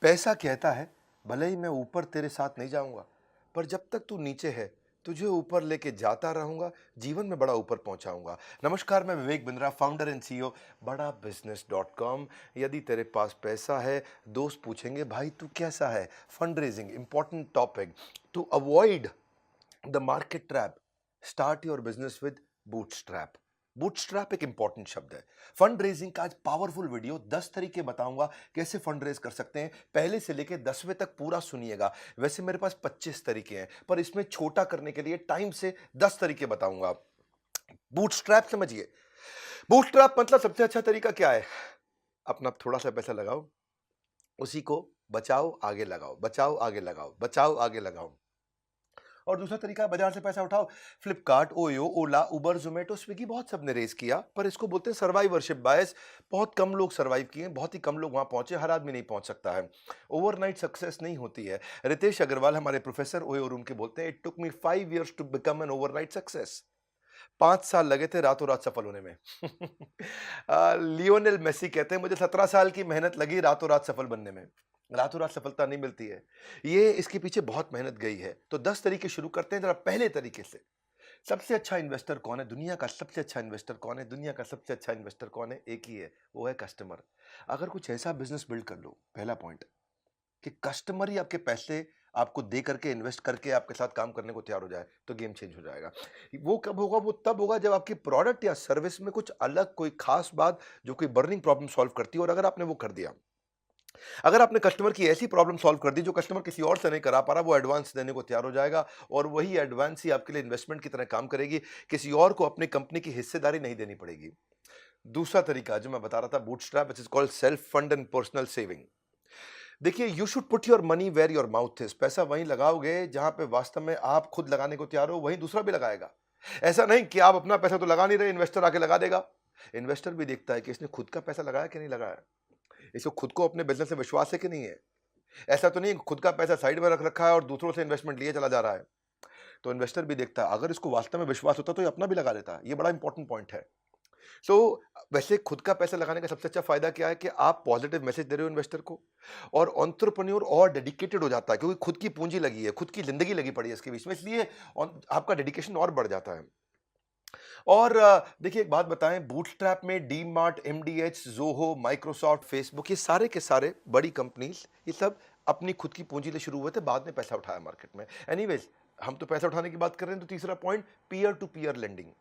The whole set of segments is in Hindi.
पैसा कहता है, भले ही मैं ऊपर तेरे साथ नहीं जाऊंगा, पर जब तक तू नीचे है तुझे ऊपर लेके जाता रहूंगा, जीवन में बड़ा ऊपर पहुंचाऊंगा। नमस्कार, मैं Vivek Bindra, founder and CEO बड़ा बिजनेस डॉट कॉम। यदि तेरे पास पैसा है, दोस्त पूछेंगे भाई तू कैसा है। Fund raising important topic to avoid the market trap. Start your business with bootstrap. Bootstrap एक इंपॉर्टेंट शब्द है। फंड रेजिंग का आज पावरफुल वीडियो 10 तरीके बताऊंगा कैसे फंड रेज कर सकते हैं। पहले से लेकर 10वें तक पूरा सुनिएगा। वैसे मेरे पास 25 तरीके हैं, पर इसमें छोटा करने के लिए टाइम से 10 तरीके बताऊंगा। बूटस्ट्रैप समझिए। बूटस्ट्रैप मतलब सबसे अच्छा तरीका क्या है? अपना थोड़ा सा पैसा लगाओ, उसी को बचाओ आगे लगाओ, बचाओ आगे लगाओ, बचाओ आगे लगाओ। और दूसरा तरीका है बाजार से पैसा उठाओ। फ्लिपकार्ट, ओयो, ओला, उबर, जोमेटो, स्विगी बहुत सबने रेस किया, पर इसको बोलते हैं सर्वाइवरशिप बायस। बहुत कम लोग सर्वाइव किए, बहुत ही कम लोग वहां पहुंचे। हर आदमी नहीं पहुंच सकता है। ओवरनाइट सक्सेस नहीं होती है। रितेश अग्रवाल हमारे प्रोफेसर ओयो रूम के बोलते हैं, it took me 5 years to become an overnight success. 5 साल लगे थे रातों रात सफल होने में। लियोनेल मेसी कहते हैं, मुझे 17 साल की मेहनत लगी रातों रात सफल बनने में। रातों रात सफलता नहीं मिलती है, ये इसके पीछे बहुत मेहनत गई है। तो 10 तरीके शुरू करते हैं जरा पहले तरीके से। सबसे अच्छा इन्वेस्टर कौन है? दुनिया का सबसे अच्छा इन्वेस्टर कौन है? दुनिया का सबसे अच्छा इन्वेस्टर कौन है? एक ही है, वो है कस्टमर। अगर कुछ ऐसा बिजनेस बिल्ड कर लो, पहला पॉइंट, कि कस्टमर ही आपके पैसे आपको दे करके इन्वेस्ट करके आपके साथ काम करने को तैयार हो जाए, तो गेम चेंज हो जाएगा। वो कब होगा? वो तब होगा जब आपकी प्रोडक्ट या सर्विस में कुछ अलग, कोई खास बात जो कोई बर्निंग प्रॉब्लम सॉल्व करती है। और अगर आपने वो कर दिया, अगर आपने कस्टमर की ऐसी प्रॉब्लम सॉल्व कर दी जो कस्टमर किसी और से नहीं करा पा रहा, वो एडवांस देने को तैयार हो जाएगा। और वही एडवांस ही आपके लिए इन्वेस्टमेंट की तरह काम करेगी। किसी और को अपनी कंपनी की हिस्सेदारी नहीं देनी पड़ेगी। दूसरा तरीका जो मैं बता रहा था, bootstrap, which is called self fund and personal saving. देखिए, you should put your money where your mouth is. पैसा वहीं लगाओगे जहां पे वास्तव में आप खुद लगाने को तैयार हो, वहीं दूसरा भी लगाएगा। ऐसा नहीं कि आप अपना पैसा तो लगा नहीं रहे, इन्वेस्टर आके लगा देगा। इन्वेस्टर भी देखता है कि इसने खुद का पैसा लगाया कि नहीं लगाया, इसको खुद को अपने बिजनेस से विश्वास है कि नहीं है। ऐसा तो नहीं खुद का पैसा साइड में रख रखा है और दूसरों से इन्वेस्टमेंट लिए चला जा रहा है। तो इन्वेस्टर भी देखता है, अगर इसको वास्तव में विश्वास होता तो ये अपना भी लगा लेता। ये बड़ा इंपॉर्टेंट पॉइंट है। सो वैसे खुद का पैसा लगाने का सबसे अच्छा फायदा क्या है कि आप पॉजिटिव मैसेज दे रहे हो इन्वेस्टर को, और एंटरप्रेन्योर और डेडिकेटेड हो जाता है, क्योंकि खुद की पूंजी लगी है, खुद की जिंदगी लगी पड़ी है इसके बीच में, इसलिए आपका डेडिकेशन और बढ़ जाता है। और देखिए, एक बात बताएं, बूटस्ट्रैप में D mart, MDH, Zoho, Microsoft, Facebook, ये सारे के सारे बड़ी कंपनीज, ये सब अपनी खुद की पूंजी से शुरू हुए थे, बाद में पैसा उठाया मार्केट में। एनीवेज, हम तो पैसा उठाने की बात कर रहे हैं, तो तीसरा point, peer to peer lending.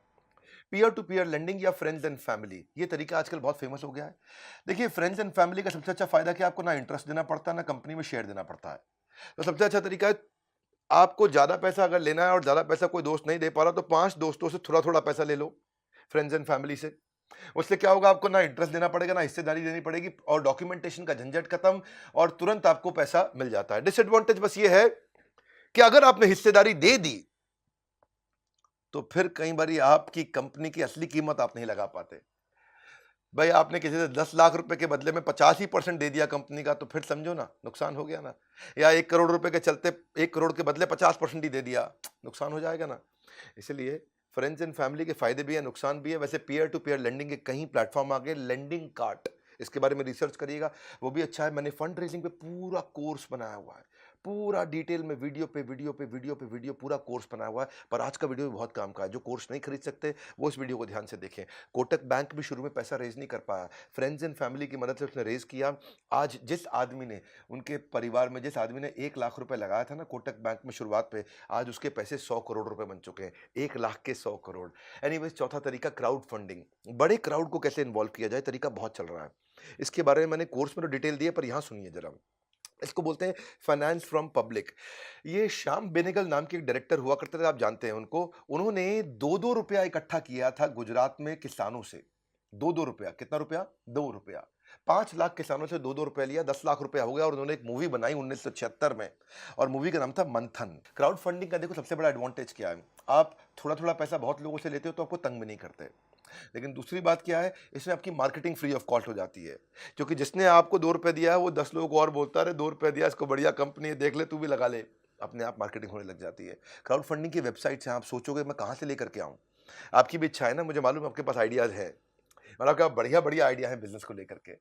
Peer to peer lending या फ्रेंड्स एंड फैमिली, ये तरीका आजकल बहुत फेमस हो गया है। देखिए, फ्रेंड्स एंड फैमिली का सबसे अच्छा फायदा कि आपको ना इंटरेस्ट देना पड़ता है, ना कंपनी में शेयर देना पड़ता है। तो सबसे अच्छा तरीका है, आपको ज्यादा पैसा अगर लेना है और ज्यादा पैसा कोई दोस्त नहीं दे पा रहा, तो 5 दोस्तों से थोड़ा थोड़ा पैसा ले लो, फ्रेंड्स एंड फैमिली से। उससे क्या होगा? आपको ना इंटरेस्ट देना पड़ेगा, ना हिस्सेदारी देनी पड़ेगी, और डॉक्यूमेंटेशन का झंझट खत्म, और तुरंत आपको पैसा मिल जाता है। डिसएडवांटेज बस ये है कि अगर आपने हिस्सेदारी दे दी, तो फिर कई बार आपकी कंपनी की असली कीमत आप नहीं लगा पाते। भाई, आपने किसी से 10 लाख रुपए के बदले में 85% दे दिया कंपनी का, तो फिर समझो ना, नुकसान हो गया ना। या 1 करोड़ रुपए के चलते 1 करोड़ के बदले 50% ही दे दिया, नुकसान हो जाएगा ना। इसलिए फ्रेंड्स एंड फैमिली के फायदे भी है, नुकसान भी है। वैसे पीयर टू पीयर लेंडिंग के कई प्लेटफॉर्म आ गए। लेंडिंग कार्ट, इसके बारे में रिसर्च करिएगा, वो भी अच्छा है। मैंने फंड रेजिंग पे पूरा कोर्स बनाया हुआ है, पूरा डिटेल में, वीडियो पे वीडियो पे वीडियो पे वीडियो, पूरा कोर्स बनाया हुआ है। पर आज का वीडियो भी बहुत काम का है। जो कोर्स नहीं खरीद सकते, वो इस वीडियो को ध्यान से देखें। कोटक बैंक भी शुरू में पैसा रेज नहीं कर पाया, फ्रेंड्स एंड फैमिली की मदद से उसने रेज किया। आज जिस आदमी ने, उनके परिवार में जिस आदमी ने 1 लाख रुपए लगाया था ना कोटक बैंक में शुरुआत पे, आज उसके पैसे 100 करोड़ रुपए बन चुके हैं। 1 लाख के 100 करोड़। एनीवेज, चौथा तरीका, क्राउड फंडिंग। बड़े क्राउड को कैसे इन्वॉल्व किया जाए, तरीका बहुत चल रहा है। इसके बारे में मैंने कोर्स में तो डिटेल दी है, पर यहां सुनिए जरा। इसको बोलते हैं फाइनेंस फ्रॉम पब्लिक। ये श्याम बेनेगल नाम के एक डायरेक्टर हुआ करते थे, आप जानते हैं उनको। उन्होंने 2-2 रुपया इकट्ठा किया था गुजरात में किसानों से। 2-2 रुपया, कितना रुपया? 2 रुपया। 5 लाख किसानों से 2-2 रुपया लिया, 10 लाख रुपया हो गया। और उन्होंने एक मूवी बनाई 1976 में, और मूवी का नाम था मंथन। क्राउड फंडिंग का देखो सबसे बड़ा एडवांटेज क्या है, आप थोड़ा थोड़ा पैसा बहुत लोगों से लेते हो तो आपको तंग भी नहीं करते। लेकिन दूसरी बात क्या है, इसमें आपकी मार्केटिंग फ्री ऑफ कॉस्ट हो जाती है। क्योंकि जिसने आपको 2 रुपए दिया है, वो 10 लोगों को और बोलता है, 2 रुपए दिया, इसको बढ़िया कंपनी है, देख ले, तू भी लगा ले। अपने आप मार्केटिंग होने लग जाती है। क्राउड फंडिंग की वेबसाइट से आप सोचोगे मैं कहाँ से लेकर के आऊँ, आपकी भी इच्छा है ना, मुझे मालूम है आपके पास आइडियाज है। मतलब क्या बढ़िया बढ़िया आइडिया है बिजनेस को लेकर के।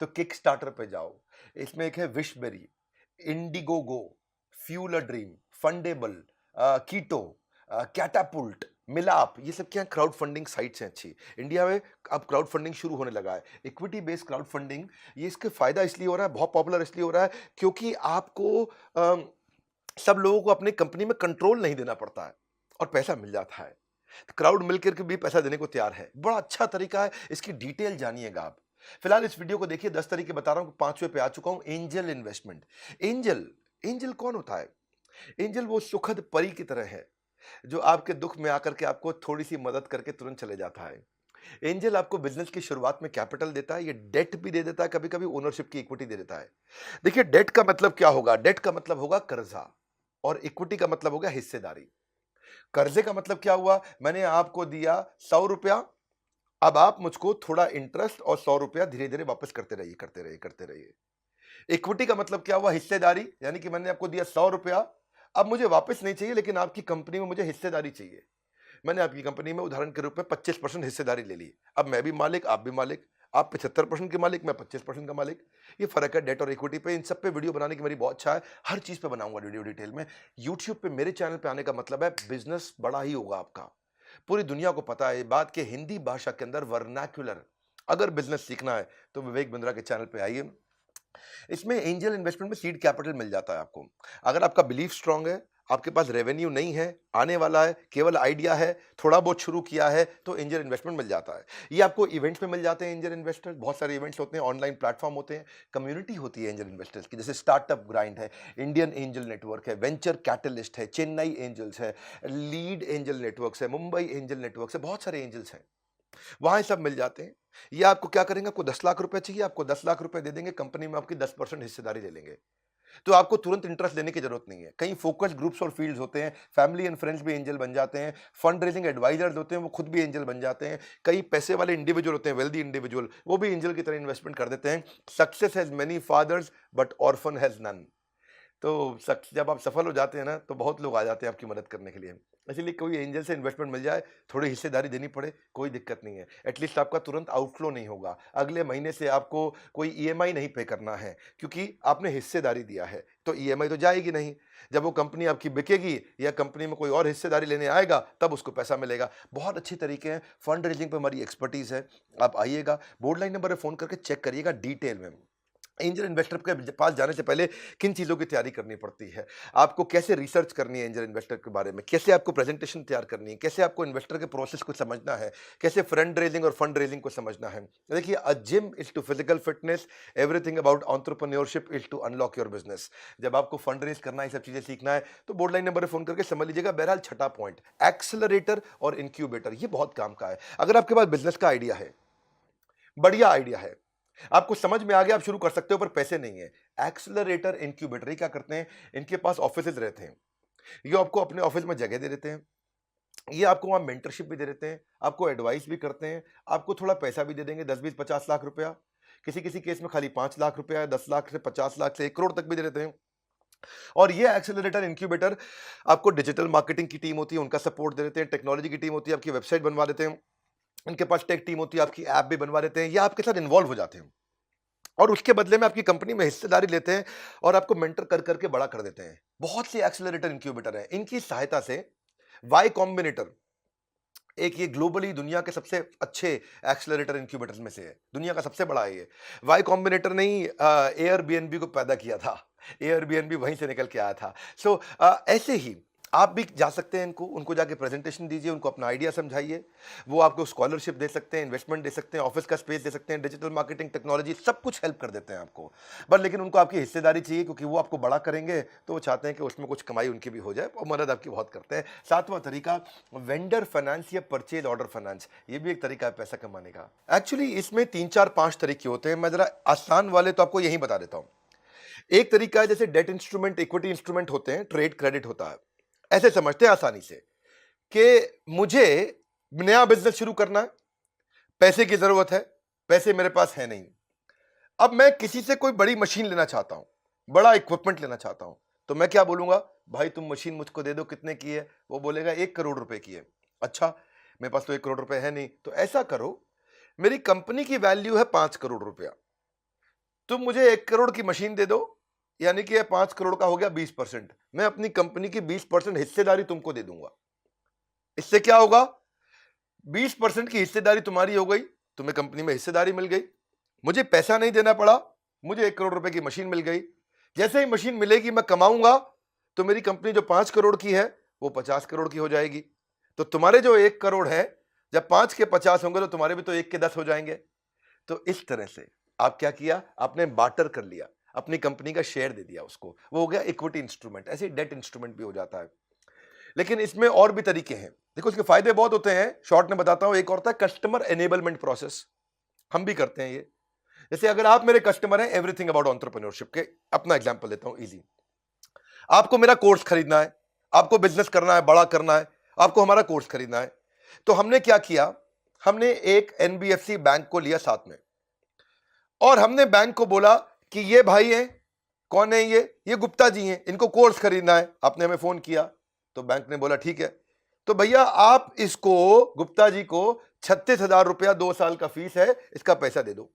तो किक स्टार्टर पे जाओ, इसमें एक है Wishberry, Indiegogo, Fuel a Dream, Fundable, Ketto, Catapooolt, Milaap, ये सब क्या क्राउड फंडिंग साइट्स हैं अच्छी। इंडिया में अब क्राउड फंडिंग शुरू होने लगा है, इक्विटी बेस्ड क्राउड फंडिंग। ये इसके फायदा इसलिए हो रहा है, बहुत पॉपुलर इसलिए हो रहा है क्योंकि आपको सब लोगों को अपनी कंपनी में कंट्रोल नहीं देना पड़ता है और पैसा मिल जाता है। क्राउड मिलकर के भी पैसा देने को तैयार है, बड़ा अच्छा तरीका है, इसकी डिटेल जानिएगा आप। फिलहाल इस वीडियो को देखिए, 10 तरीके बता रहा हूं, 5वें पे आ चुका हूं, एंजल इन्वेस्टमेंट। एंजल, एंजल कौन होता है? एंजल वो सुखद परी की तरह है जो आपके दुख में आकर के आपको थोड़ी सी मदद करके तुरंत चले जाता है। एंजल आपको बिजनेस की शुरुआत में कैपिटल देता है, ये डेट भी दे देता है, कभी कभी ओनरशिप की इक्विटी दे देता है। देखिए डेट का मतलब क्या होगा, डेट का मतलब होगा कर्जा, और इक्विटी का मतलब होगा हिस्सेदारी। कर्जे का मतलब क्या हुआ, मैंने आपको दिया 100 रुपया, अब आप मुझको थोड़ा इंटरेस्ट और 100 रुपया धीरे धीरे वापस करते रहिए, करते रहिए, करते रहिए। इक्विटी का मतलब क्या हुआ, हिस्सेदारी, यानी कि मैंने आपको दिया 100 रुपया, अब मुझे वापस नहीं चाहिए, लेकिन आपकी कंपनी में मुझे हिस्सेदारी चाहिए। मैंने आपकी कंपनी में उदाहरण के रूप में 25% हिस्सेदारी ले ली, अब मैं भी मालिक, आप भी मालिक, आप 75% के मालिक, मैं 25% का मालिक। ये फर्क है डेट और इक्विटी पे। इन सब पे वीडियो बनाने की मेरी बहुत इच्छा है, हर चीज पे बनाऊंगा वीडियो डिटेल में। यूट्यूब पे मेरे चैनल पे आने का मतलब है बिजनेस बड़ा ही होगा आपका। पूरी दुनिया को पता है ये बात कि हिंदी भाषा के अंदर वर्नाक्युलर अगर बिजनेस सीखना है तो विवेक बिंद्रा के चैनल पे आइए। इसमें एंजल इन्वेस्टमेंट में सीड कैपिटल मिल जाता है आपको। अगर आपका बिलीफ स्ट्रांग है, आपके पास रेवेन्यू नहीं है, आने वाला है, केवल आइडिया है, थोड़ा बहुत शुरू किया है, तो एंजल इन्वेस्टमेंट मिल जाता है। ये आपको इवेंट्स में मिल जाते हैं एंजल इन्वेस्टर्स, बहुत सारे इवेंट्स होते हैं, ऑनलाइन प्लेटफॉर्म होते हैं, कम्युनिटी होती है एंजल इन्वेस्टर्स की, जैसे स्टार्टअप ग्राइंड है, इंडियन एंजल नेटवर्क है, वेंचर कैटलिस्ट है, चेन्नई एंजल्स है, लीड एंजल नेटवर्क्स है, मुंबई एंजल नेटवर्क्स है, बहुत सारे एंजल्स हैं, वहां सब मिल जाते हैं। ये आपको क्या करेंगे, आपको 10 लाख रुपए चाहिए, आपको 10 लाख रुपए दे देंगे, कंपनी में आपकी 10% हिस्सेदारी ले लेंगे। तो आपको तुरंत इंटरेस्ट लेने की जरूरत नहीं है। कई फोकस ग्रुप्स और फील्ड्स होते हैं, फैमिली एंड फ्रेंड्स भी एंजल बन जाते हैं, फंड रेजिंग एडवाइजर्स होते हैं, वो खुद भी एंजल बन जाते हैं, कई पैसे वाले इंडिविजुअल होते हैं, वेल्दी इंडिविजुअल, वो भी एंजल की तरह इन्वेस्टमेंट कर देते हैं। Success has many fathers but orphan has none. तो जब आप सफल हो जाते हैं ना, तो बहुत लोग आ जाते हैं आपकी मदद करने के लिए। इसीलिए कोई एंजल से इन्वेस्टमेंट मिल जाए, थोड़ी हिस्सेदारी देनी पड़े, कोई दिक्कत नहीं है। एटलीस्ट आपका तुरंत आउटफ्लो नहीं होगा, अगले महीने से आपको कोई ईएमआई नहीं पे करना है, क्योंकि आपने हिस्सेदारी दिया है, तो ईएमआई तो जाएगी नहीं। जब वो कंपनी आपकी बिकेगी या कंपनी में कोई और हिस्सेदारी लेने आएगा, तब उसको पैसा मिलेगा। बहुत अच्छे तरीके हैं, फंड रेजिंग पे हमारी एक्सपर्टीज है। आप आइएगा, बोर्ड लाइन नंबर पर फोन करके चेक करिएगा डिटेल में। एंजल इन्वेस्टर के पास जाने से पहले किन चीज़ों की तैयारी करनी पड़ती है, आपको कैसे रिसर्च करनी है एंजल इन्वेस्टर के बारे में, कैसे आपको प्रेजेंटेशन तैयार करनी है, कैसे आपको इन्वेस्टर के प्रोसेस को समझना है, कैसे फ्रंड रेजिंग और फंड रेजिंग को समझना है। देखिए, a gym is to physical fitness, everything about entrepreneurship is to unlock your business. जब आपको फंड रेज करना है, ये सब चीज़ें सीखना है, तो बोर्ड लाइन नंबर पर फोन करके समझ लीजिएगा। बहरहाल छठा पॉइंट, एक्सेलरेटर और इंक्यूबेटर, ये बहुत काम का है। अगर आपके पास बिजनेस का आइडिया है, बढ़िया आइडिया है, आपको समझ में आ गया, आप शुरू कर सकते हो, पर पैसे नहीं है। एक्सेलरेटर इंक्यूबेटर ये क्या करते हैं, इनके पास ऑफिसेज रहते हैं, ये आपको अपने ऑफिस में जगह दे देते हैं, ये आपको वहां मेंटरशिप भी दे देते हैं, आपको एडवाइस भी करते हैं, आपको थोड़ा पैसा भी दे देंगे, 10, 20, 50 लाख रुपया। किसी किसी केस में खाली 5 लाख रुपया है, 10 लाख से 50 लाख से 1 करोड़ तक भी दे देते हैं। और ये एक्सेलरेटर इंक्यूबेटर आपको डिजिटल मार्केटिंग की टीम होती है, उनका सपोर्ट दे देते हैं, टेक्नोलॉजी की टीम होती है, आपकी वेबसाइट बनवा देते हैं, इनके पास टेक टीम होती है, आपकी ऐप भी बनवा देते हैं, या आपके साथ इन्वॉल्व हो जाते हैं और उसके बदले में आपकी कंपनी में हिस्सेदारी लेते हैं और आपको मेंटर कर करके बड़ा कर देते हैं। बहुत से एक्सेलरेटर इंक्यूबेटर हैं, इनकी सहायता से वाई कॉम्बिनेटर एक, ये ग्लोबली दुनिया के सबसे अच्छे एक्सेलरेटर इंक्यूबेटर्स में से है, दुनिया का सबसे बड़ा है ये। वाई कॉम्बिनेटर ने ही एयरबीएनबी को पैदा किया था, एयरबीएनबी वहीं से निकल के आया था। सो ऐसे ही आप भी जा सकते हैं, उनको जाके प्रेजेंटेशन दीजिए, उनको अपना आइडिया समझाइए, वो आपको स्कॉलरशिप दे सकते हैं, इन्वेस्टमेंट दे सकते हैं, ऑफिस का स्पेस दे सकते हैं, डिजिटल मार्केटिंग, टेक्नोलॉजी, सब कुछ हेल्प कर देते हैं आपको। बट लेकिन उनको आपकी हिस्सेदारी चाहिए, क्योंकि वो आपको बड़ा करेंगे, तो वो चाहते हैं कि उसमें कुछ कमाई उनकी भी हो जाए, और मदद आपकी बहुत करते हैं। सातवां तरीका, वेंडर फाइनेंस या परचेज ऑर्डर फाइनेंस, ये भी एक तरीका है पैसा कमाने का। एक्चुअली इसमें 3, 4, 5 तरीके होते हैं, मैं जरा आसान वाले तो आपको यही बता देता हूँ। एक तरीका है, जैसे डेट इंस्ट्रूमेंट, इक्विटी इंस्ट्रूमेंट होते हैं, ट्रेड क्रेडिट होता है, ऐसे समझते हैं आसानी से कि मुझे नया बिजनेस शुरू करना है, पैसे की जरूरत है, पैसे मेरे पास है नहीं, अब मैं किसी से कोई बड़ी मशीन लेना चाहता हूं, बड़ा इक्विपमेंट लेना चाहता हूं, तो मैं क्या बोलूंगा, भाई तुम मशीन मुझको दे दो, कितने की है? वो बोलेगा 1 करोड़ रुपए की है। अच्छा, मेरे पास तो 1 करोड़ रुपए है नहीं, तो ऐसा करो, मेरी कंपनी की वैल्यू है 5 करोड़ रुपया, तुम मुझे 1 करोड़ की मशीन दे दो, यानी कि 5 करोड़ का हो गया 20%। मैं अपनी कंपनी की 20% हिस्सेदारी तुमको दे दूंगा। इससे क्या होगा, 20% की हिस्सेदारी तुम्हारी हो गई, तुम्हें कंपनी में हिस्सेदारी मिल गई, मुझे पैसा नहीं देना पड़ा, मुझे 1 करोड़ रुपए की मशीन मिल गई। जैसे ही मशीन मिलेगी मैं कमाऊंगा, तो मेरी कंपनी जो 5 करोड़ की है वो 50 करोड़ की हो जाएगी। तो तुम्हारे जो 1 करोड़ है, जब 5 के 50 होंगे तो तुम्हारे भी तो 1 के 10 हो जाएंगे। तो इस तरह से आप क्या किया, आपने बार्टर कर लिया, अपनी कंपनी का शेयर दे दिया उसको, वो हो गया इक्विटी इंस्ट्रूमेंट। ऐसे डेट इंस्ट्रूमेंट भी हो जाता है। लेकिन इसमें और भी तरीके हैं, देखो इसके फायदे बहुत होते हैं, शॉर्ट में बताता हूं। एक और होता है कस्टमर एनेबलमेंट प्रोसेस, हम भी करते हैं ये। जैसे अगर आप मेरे कस्टमर हैं एवरीथिंग अबाउट एंटरप्रेन्योरशिप के, अपना एग्जांपल लेता हूं इजी। आपको मेरा कोर्स खरीदना है, आपको बिजनेस करना है, बड़ा करना है, आपको हमारा कोर्स खरीदना है। तो हमने क्या किया, हमने एक एनबीएफसी बैंक को लिया साथ में, और हमने बैंक को बोला कि ये भाई हैं, कौन है ये गुप्ता जी हैं, इनको कोर्स खरीदना है। आपने हमें फोन किया, तो बैंक ने बोला ठीक है, तो भैया आप इसको, गुप्ता जी को 36,000 रुपया 2 साल का फीस है, इसका पैसा दे दो।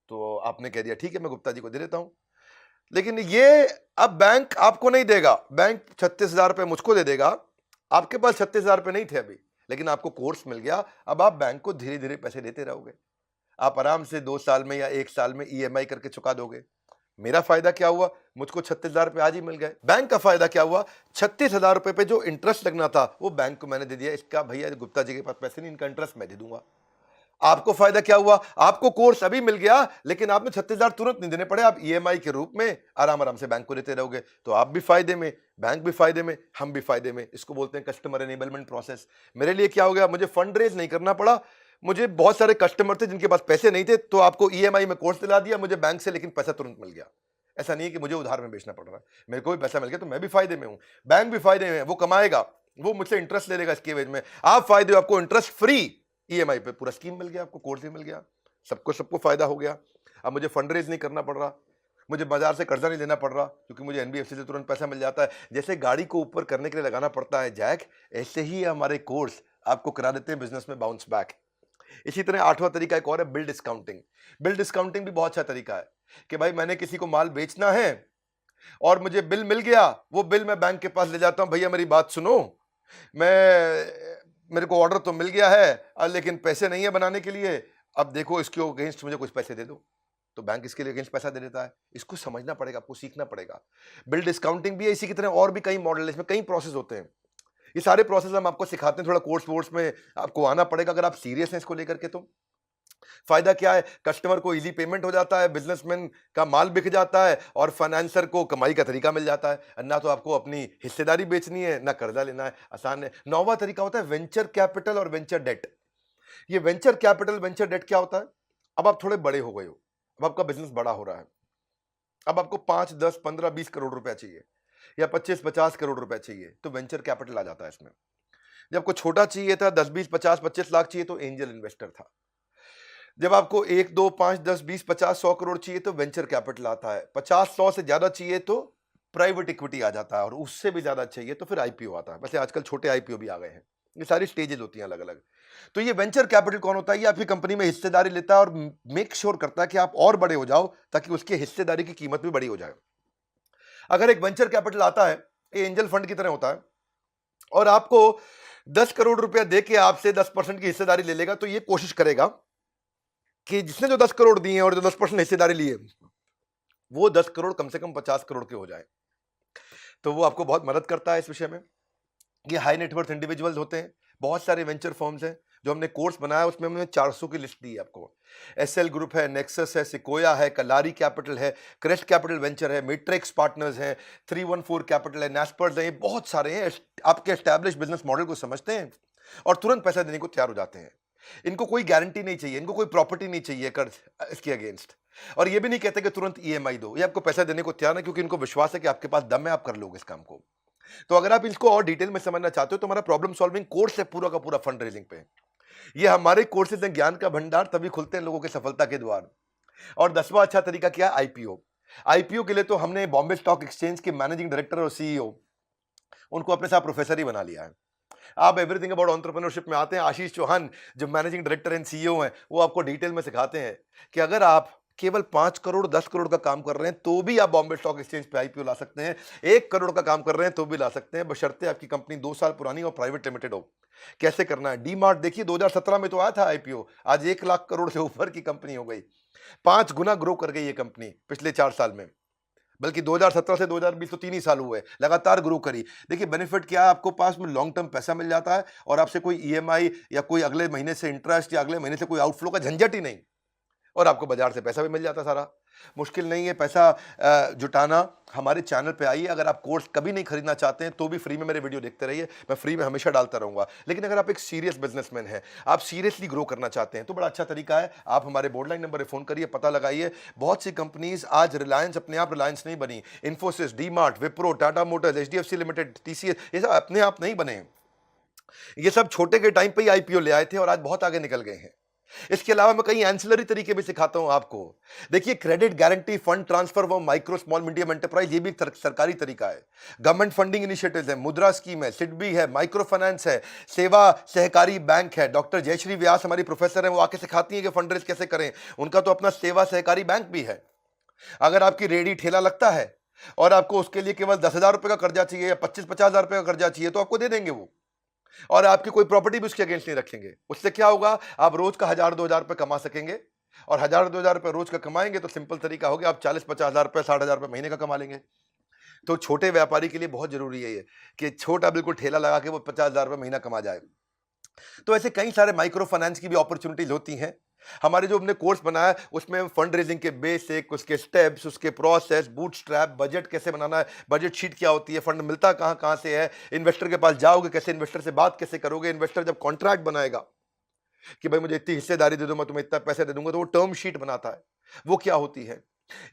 तो आपने कह दिया ठीक है, मैं गुप्ता जी को दे देता हूं। लेकिन ये अब बैंक आपको नहीं देगा, बैंक 36,000 रुपये मुझको दे देगा। आपके पास 36,000 रुपये नहीं थे अभी, लेकिन आपको कोर्स मिल गया। अब आप बैंक को धीरे धीरे पैसे देते रहोगे, आप आराम से 2 साल में या 1 साल में ईएमआई करके चुका दोगे। मेरा फायदा क्या हुआ, मुझको 36,000 रुपये आज ही मिल गए। बैंक का फायदा क्या हुआ, 36,000 रुपये पे जो इंटरेस्ट लगना था वो बैंक को मैंने दे दिया। इसका भैया गुप्ता जी के पास पैसे नहीं, इनका इंटरेस्ट मैं दे दूंगा। आपको फायदा क्या हुआ, आपको कोर्स अभी मिल गया, लेकिन आपने 36,000 तुरंत नहीं देने पड़े, आप ईएमआई के रूप में आराम आराम से बैंक को देते रहोगे। तो आप भी फायदे में, बैंक भी फायदे में, हम भी फायदे में। इसको बोलते हैं कस्टमर एनेबलमेंट प्रोसेस। मेरे लिए क्या हो गया, मुझे फंड रेज नहीं करना पड़ा। मुझे बहुत सारे कस्टमर थे जिनके पास पैसे नहीं थे, तो आपको ईएमआई में कोर्स दिला दिया मुझे बैंक से, लेकिन पैसा तुरंत मिल गया। ऐसा नहीं है कि मुझे उधार में बेचना पड़ रहा है, मेरे को भी पैसा मिल गया, तो मैं भी फायदे में हूं, बैंक भी फायदे में, वो कमाएगा, वो मुझसे इंटरेस्ट ले लेगा इसके एवज में। आप फायदे हो, आपको इंटरेस्ट फ्री ईएमआई पे पूरा स्कीम मिल गया, आपको कोर्स भी मिल गया, सबको फायदा हो गया। अब मुझे फंड रेज नहीं करना पड़ रहा, मुझे बाजार से कर्जा नहीं लेना पड़ रहा, क्योंकि मुझे एनबीएफसी से तुरंत पैसा मिल जाता है। जैसे गाड़ी को ऊपर करने के लिए लगाना पड़ता है जैक, ऐसे ही हमारे कोर्स आपको करा देते हैं बिजनेस में बाउंस बैक। इसी तरह 8वां तरीका एक और है, बिल डिस्काउंटिंग। बिल डिस्काउंटिंग भी बहुत अच्छा तरीका है कि भाई मैंने किसी को माल बेचना है और मुझे बिल मिल गया, वो बिल मैं बैंक के पास ले जाता हूं, भैया मेरी बात सुनो, मेरे को ऑर्डर तो मिल गया है लेकिन पैसे नहीं है बनाने के लिए, अब देखो इसके अगेंस्ट मुझे कुछ पैसे दे दो। तो बैंक इसके लिए अगेंस्ट पैसा दे देता है। इसको समझना पड़ेगा, आपको सीखना पड़ेगा। बिल डिस्काउंटिंग भी है, इसी की तरह और भी कई मॉडल है, इसमें कई प्रोसेस होते हैं। ये सारे प्रोसेस हम आपको सिखाते हैं, थोड़ा कोर्स वोर्स में आपको आना पड़ेगा अगर आप सीरियस हैं इसको लेकर के। तो फायदा क्या है, कस्टमर को इजी पेमेंट हो जाता है, बिजनेसमैन का माल बिक जाता है, और फाइनेंसर को कमाई का तरीका मिल जाता है। ना तो आपको अपनी हिस्सेदारी बेचनी है, ना कर्जा लेना है, आसान है। 9वां तरीका होता है वेंचर कैपिटल और वेंचर डेट। ये वेंचर कैपिटल वेंचर डेट क्या होता है, अब आप थोड़े बड़े हो गए हो, अब आपका बिजनेस बड़ा हो रहा है, अब आपको 5, 10, 15, 20 करोड़ रुपया चाहिए, या 25, 50 करोड़ रुपया चाहिए, तो वेंचर कैपिटल आ जाता है इसमें। जब आपको छोटा चाहिए था, 10, 20, 50, 25 लाख चाहिए, तो एंजल इन्वेस्टर था। जब आपको 1, 2, 5, 10, 20, 50, 100 करोड़ चाहिए तो वेंचर कैपिटल आता है। 50, 100 से ज्यादा चाहिए तो प्राइवेट इक्विटी आ जाता है, और उससे भी ज्यादा चाहिए तो फिर आईपीओ आता है। वैसे आजकल छोटे आईपीओ भी आ गए हैं। ये सारी स्टेजेस होती हैं अलग अलग। तो ये वेंचर कैपिटल कौन होता है, ये आपकी कंपनी में हिस्सेदारी लेता है और मेक श्योर करता है कि आप और बड़े हो जाओ, ताकि उसकी हिस्सेदारी की कीमत भी बड़ी हो जाए। अगर एक वेंचर कैपिटल आता है, ये एंजल फंड की तरह होता है, और आपको 10 करोड़ रुपया दे के आपसे 10% की हिस्सेदारी ले लेगा, तो ये कोशिश करेगा कि जिसने जो 10 करोड़ दिए हैं और जो 10% हिस्सेदारी ली है, वो 10 करोड़ कम से कम 50 करोड़ के हो जाए। तो वो आपको बहुत मदद करता है इस विषय में। ये हाई नेटवर्थ इंडिविजुअल्स होते हैं, बहुत सारे वेंचर फर्म्स हैं। जो हमने कोर्स बनाया उसमें हमने 400 की लिस्ट दी है आपको। एसएल ग्रुप है, नेक्सस है, सिकोया है, कलारी कैपिटल है, क्रेस्ट कैपिटल वेंचर है, मैट्रिक्स पार्टनर्स हैं, 314 कैपिटल है, नेस्पर्स है, ये बहुत सारे हैं। आपके एस्टैब्लिश बिजनेस मॉडल को समझते हैं और तुरंत पैसा देने को तैयार हो जाते हैं। इनको कोई गारंटी नहीं चाहिए, इनको कोई प्रॉपर्टी नहीं चाहिए कर्ज इसके अगेंस्ट, और ये भी नहीं कहते कि तुरंत ईएमआई दो। ये आपको पैसा देने को तैयार है, क्योंकि इनको विश्वास है कि आपके पास दम है, आप कर लोगे इस काम को। तो अगर आप इसको और डिटेल में समझना चाहते हो तो हमारा प्रॉब्लम सॉल्विंग कोर्स है पूरा का पूरा फंड रेजिंग पे। ये हमारे कोर्सेज हैं ज्ञान का भंडार, तभी खुलते हैं लोगों के सफलता के द्वार। और 10वां अच्छा तरीका क्या है, आईपीओ। आईपीओ के लिए तो हमने बॉम्बे स्टॉक एक्सचेंज के मैनेजिंग डायरेक्टर और सीईओ, उनको अपने साथ प्रोफेसर ही बना लिया है। आप एवरीथिंग अबाउट एंटरप्रेन्योरशिप में आते हैं, आशीष चौहान जो मैनेजिंग डायरेक्टर एंड सीईओ हैं, वो आपको डिटेल में सिखाते हैं कि अगर आप केवल 5 करोड़ 10 करोड़ का काम कर रहे हैं तो भी आप बॉम्बे स्टॉक एक्सचेंज पे आईपीओ ला सकते हैं, 1 करोड़ का काम कर रहे हैं तो भी ला सकते हैं, बशर्ते आपकी कंपनी 2 साल पुरानी और प्राइवेट लिमिटेड हो। कैसे करना है? डी मार्ट देखिए 2017 में तो आया था आईपीओ, आज 1 लाख करोड़ से ऊपर की कंपनी हो गई, 5 गुना ग्रो कर गई ये कंपनी पिछले 4 साल में। बल्कि 2017 से 2020 तो 3 ही साल हुए, लगातार ग्रो करी। देखिए बेनिफिट क्या है, आपको पास में लॉन्ग टर्म पैसा मिल जाता है और आपसे कोई ईएमआई या कोई अगले महीने से इंटरेस्ट या अगले महीने से कोई आउटफ्लो का झंझट ही नहीं, और आपको बाजार से पैसा भी मिल जाता सारा। मुश्किल नहीं है पैसा जुटाना। हमारे चैनल पे आइए, अगर आप कोर्स कभी नहीं खरीदना चाहते हैं तो भी फ्री में मेरे वीडियो देखते रहिए, मैं फ्री में हमेशा डालता रहूंगा। लेकिन अगर आप एक सीरियस बिजनेसमैन हैं, आप सीरियसली ग्रो करना चाहते हैं, तो बड़ा अच्छा तरीका है, आप हमारे बोर्डलाइन नंबर पर फोन करिए, पता लगाइए। बहुत सी कंपनीज आज रिलायंस अपने आप रिलायंस नहीं बनी, Infosys, D mart, Wipro, Tata Motors, HDFC limited, TCS, ये सब अपने आप नहीं बने। ये सब छोटे के टाइम पे ही आईपीओ ले आए थे और आज बहुत आगे निकल गए हैं। इसके अलावा मैं कई एंसिलरी तरीके भी सिखाता हूं आपको। देखिए credit guarantee, fund transfer for micro small medium enterprise, ये भी एक सरकारी तरीका है। गवर्नमेंट फंडिंग इनिशिएटिव्स है, मुद्रा स्कीम है, सिडबी है, माइक्रो फाइनेंस है, सेवा सहकारी बैंक है। डॉक्टर जयश्री व्यास हमारी प्रोफेसर है, वो आके सिखाती है कि फंड रेज कैसे करें। उनका तो अपना सेवा सहकारी बैंक भी है। अगर आपकी रेडी ठेला लगता है और आपको उसके लिए केवल 10,000 रुपए का कर्जा चाहिए या 25-50,000 रुपए का कर्जा चाहिए तो आपको दे देंगे वो, और आपकी कोई प्रॉपर्टी भी उसके अगेंस्ट नहीं रखेंगे। उससे क्या होगा, आप रोज का 1,000-2,000 रुपए कमा सकेंगे, और 1,000-2,000 रुपए रोज का कमाएंगे तो सिंपल तरीका हो गया, आप 40-50,000 रुपए 60,000 रुपए महीने का कमा लेंगे। तो छोटे व्यापारी के लिए बहुत जरूरी है ये कि छोटा बिल्कुल ठेला लगा के वो 50,000 रुपए महीना कमा जाए। तो ऐसे कई सारे माइक्रो फाइनेंस की भी अपॉर्चुनिटीज होती हैं। हमारे जो हमने कोर्स बनाया है उसमें फंड रेजिंग के बेसिक, उसके स्टेप्स, उसके प्रोसेस, बूटस्ट्रैप, बजट कैसे बनाना है, बजट शीट क्या होती है, फंड मिलता कहाँ कहाँ से है, इन्वेस्टर के पास जाओगे कैसे, इन्वेस्टर से बात कैसे करोगे, इन्वेस्टर जब कॉन्ट्रैक्ट बनाएगा कि भाई मुझे इतनी हिस्सेदारी दे दो, मैं तुम्हें इतना पैसे दे दूंगा, तो वो टर्म शीट बनाता है, वो क्या होती है।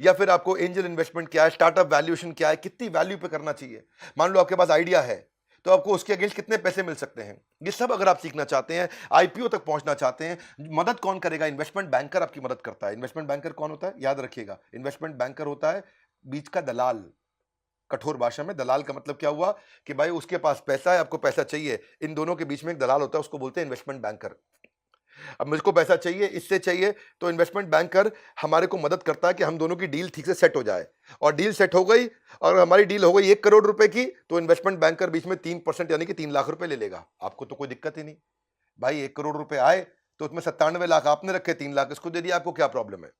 या फिर आपको एंजल इन्वेस्टमेंट क्या है, स्टार्टअप वैल्यूएशन क्या है, कितनी वैल्यू पे करना चाहिए। मान लो आपके पास आइडिया है तो आपको उसके अगेंस्ट कितने पैसे मिल सकते हैं, ये सब अगर आप सीखना चाहते हैं, आईपीओ तक पहुंचना चाहते हैं, मदद कौन करेगा? इन्वेस्टमेंट बैंकर आपकी मदद करता है। इन्वेस्टमेंट बैंकर कौन होता है? याद रखिएगा, इन्वेस्टमेंट बैंकर होता है बीच का दलाल। कठोर भाषा में दलाल का मतलब क्या हुआ कि भाई उसके पास पैसा है, आपको पैसा चाहिए, इन दोनों के बीच में एक दलाल होता है, उसको बोलते हैं इन्वेस्टमेंट बैंकर। अब मुझको पैसा चाहिए, इससे चाहिए, तो इन्वेस्टमेंट बैंकर हमारे को मदद करता है कि हम दोनों की डील ठीक से सेट हो जाए, और डील सेट हो गई और हमारी डील हो गई 1 करोड़ रुपए की, तो इन्वेस्टमेंट बैंकर बीच में 3% यानी कि 3 लाख रुपए ले लेगा। आपको तो कोई दिक्कत ही नहीं भाई, 1 करोड़ रुपए आए तो उसमें 97 लाख आपने रखे, 3 लाख इसको दे दिया, आपको क्या प्रॉब्लम है?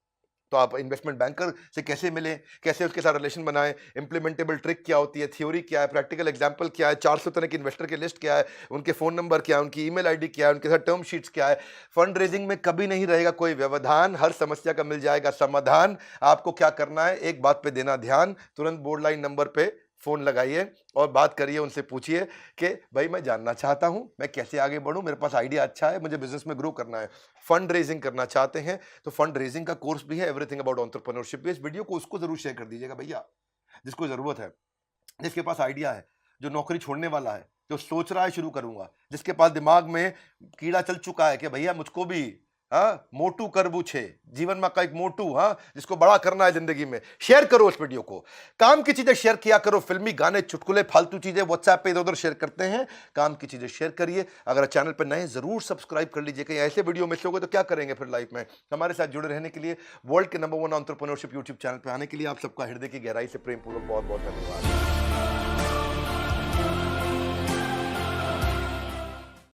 तो आप इन्वेस्टमेंट बैंकर से कैसे मिलें, कैसे उसके साथ रिलेशन बनाएं, इंप्लीमेंटेबल ट्रिक क्या होती है, थ्योरी क्या है, प्रैक्टिकल एग्जांपल क्या है, 400 तरह के इन्वेस्टर की लिस्ट क्या है, उनके फोन नंबर क्या है, उनकी ईमेल आईडी क्या है, उनके साथ टर्म शीट्स क्या है। फंड रेजिंग में कभी नहीं रहेगा कोई व्यवधान, हर समस्या का मिल जाएगा समाधान। आपको क्या करना है, एक बात पे देना ध्यान, तुरंत बोर्ड लाइन नंबर पे फोन लगाइए और बात करिए, उनसे पूछिए कि भाई मैं जानना चाहता हूं मैं कैसे आगे बढ़ूं, मेरे पास आइडिया अच्छा है, मुझे बिजनेस में ग्रो करना है, फंड रेजिंग करना चाहते हैं तो फंड रेजिंग का कोर्स भी है, एवरीथिंग अबाउट एंटरप्रेन्योरशिप। इस वीडियो को उसको जरूर शेयर कर दीजिएगा भैया जिसको जरूरत है, जिसके पास आइडिया है, जो नौकरी छोड़ने वाला है, जो सोच रहा है शुरू करूंगा, जिसके पास दिमाग में कीड़ा चल चुका है कि भैया मुझको भी मोटू करबू छे जीवन में का एक मोटू, जिसको बड़ा करना है जिंदगी में। शेयर करो इस वीडियो को, काम की चीजें शेयर किया करो, फिल्मी गाने, चुटकुले, फालतू चीजें व्हाट्सएप पे इधर उधर शेयर करते हैं, काम की चीजें शेयर करिए। अगर चैनल पर नए जरूर सब्सक्राइब कर लीजिए, कहीं ऐसे वीडियो मिस हो गए तो क्या करेंगे फिर लाइफ में। हमारे साथ जुड़े रहने के लिए, वर्ल्ड के नंबर 1 एंटरप्रेन्योरशिप यूट्यूब चैनल पर आने के लिए आप सबका हृदय की गहराई से प्रेम पूर्वक बहुत बहुत धन्यवाद।